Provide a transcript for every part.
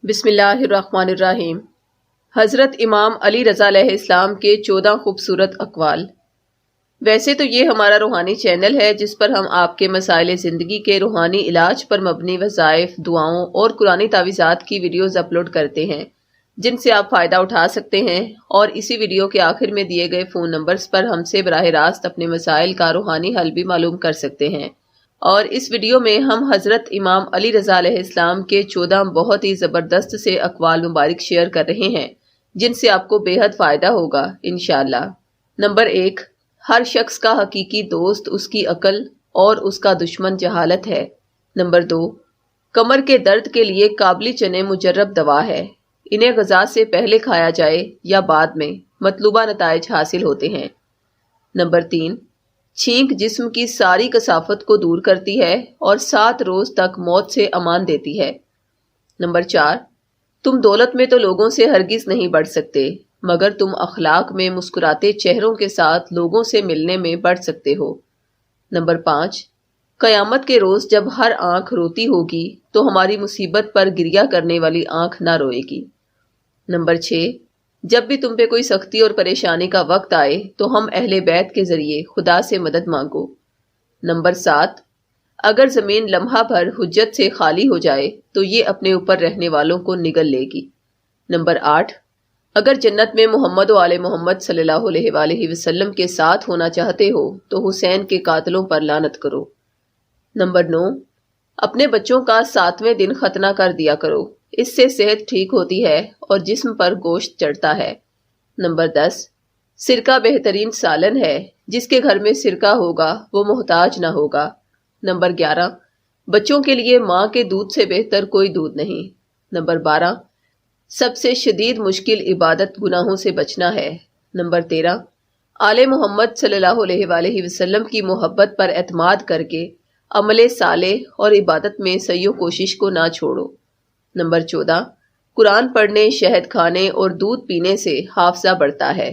بسم اللہ الرحمن الرحیم۔ حضرت امام علی رضا علیہ السلام کے 14 خوبصورت اقوال۔ ویسے تو یہ ہمارا روحانی چینل ہے جس پر ہم آپ کے مسائل زندگی کے روحانی علاج پر مبنی وظائف، دعاؤں اور قرآنی تعویذات کی ویڈیوز اپلوڈ کرتے ہیں جن سے آپ فائدہ اٹھا سکتے ہیں، اور اسی ویڈیو کے آخر میں دیے گئے فون نمبرز پر ہم سے براہ راست اپنے مسائل کا روحانی حل بھی معلوم کر سکتے ہیں۔ اور اس ویڈیو میں ہم حضرت امام علی رضا علیہ السلام کے 14 بہت ہی زبردست سے اقوال مبارک شیئر کر رہے ہیں جن سے آپ کو بے حد فائدہ ہوگا انشاءاللہ۔ نمبر 1، ہر شخص کا حقیقی دوست اس کی عقل اور اس کا دشمن جہالت ہے۔ نمبر 2، کمر کے درد کے لیے کابلی چنے مجرب دوا ہے، انہیں غذا سے پہلے کھایا جائے یا بعد میں، مطلوبہ نتائج حاصل ہوتے ہیں۔ نمبر 3، چھینک جسم کی ساری کثافت کو دور کرتی ہے اور 7 روز تک موت سے امان دیتی ہے۔ نمبر 4، تم دولت میں تو لوگوں سے ہرگز نہیں بڑھ سکتے، مگر تم اخلاق میں مسکراتے چہروں کے ساتھ لوگوں سے ملنے میں بڑھ سکتے ہو۔ نمبر 5، قیامت کے روز جب ہر آنکھ روتی ہوگی تو ہماری مصیبت پر گریہ کرنے والی آنکھ نہ روئے گی۔ نمبر 6، جب بھی تم پہ کوئی سختی اور پریشانی کا وقت آئے تو ہم اہل بیت کے ذریعے خدا سے مدد مانگو۔ نمبر 7، اگر زمین لمحہ بھر حجت سے خالی ہو جائے تو یہ اپنے اوپر رہنے والوں کو نگل لے گی۔ نمبر 8، اگر جنت میں محمد و آل محمد صلی اللہ علیہ وآلہ وسلم کے ساتھ ہونا چاہتے ہو تو حسین کے قاتلوں پر لعنت کرو۔ نمبر 9، اپنے بچوں کا 7ویں دن ختنہ کر دیا کرو، اس سے صحت ٹھیک ہوتی ہے اور جسم پر گوشت چڑھتا ہے۔ نمبر 10، سرکہ بہترین سالن ہے، جس کے گھر میں سرکہ ہوگا وہ محتاج نہ ہوگا۔ نمبر 11، بچوں کے لیے ماں کے دودھ سے بہتر کوئی دودھ نہیں۔ نمبر 12، سب سے شدید مشکل عبادت گناہوں سے بچنا ہے۔ نمبر 13، آل محمد صلی اللہ علیہ وآلہ وسلم کی محبت پر اعتماد کر کے عمل صالح اور عبادت میں سعی و کوشش کو نہ چھوڑو۔ نمبر 14، قرآن پڑھنے، شہد کھانے اور دودھ پینے سے حافظہ بڑھتا ہے۔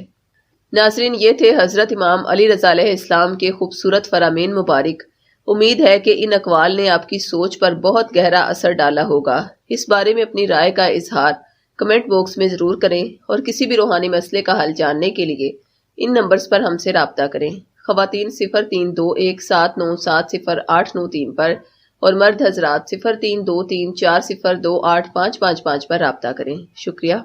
ناظرین، یہ تھے حضرت امام علی رضا علیہ السلام کے خوبصورت فرامین مبارک۔ امید ہے کہ ان اقوال نے آپ کی سوچ پر بہت گہرا اثر ڈالا ہوگا۔ اس بارے میں اپنی رائے کا اظہار کمنٹ باکس میں ضرور کریں، اور کسی بھی روحانی مسئلے کا حل جاننے کے لیے ان نمبرز پر ہم سے رابطہ کریں۔ خواتین 0321797089 پر اور مرد حضرات 0323402855 پر رابطہ کریں۔ شکریہ۔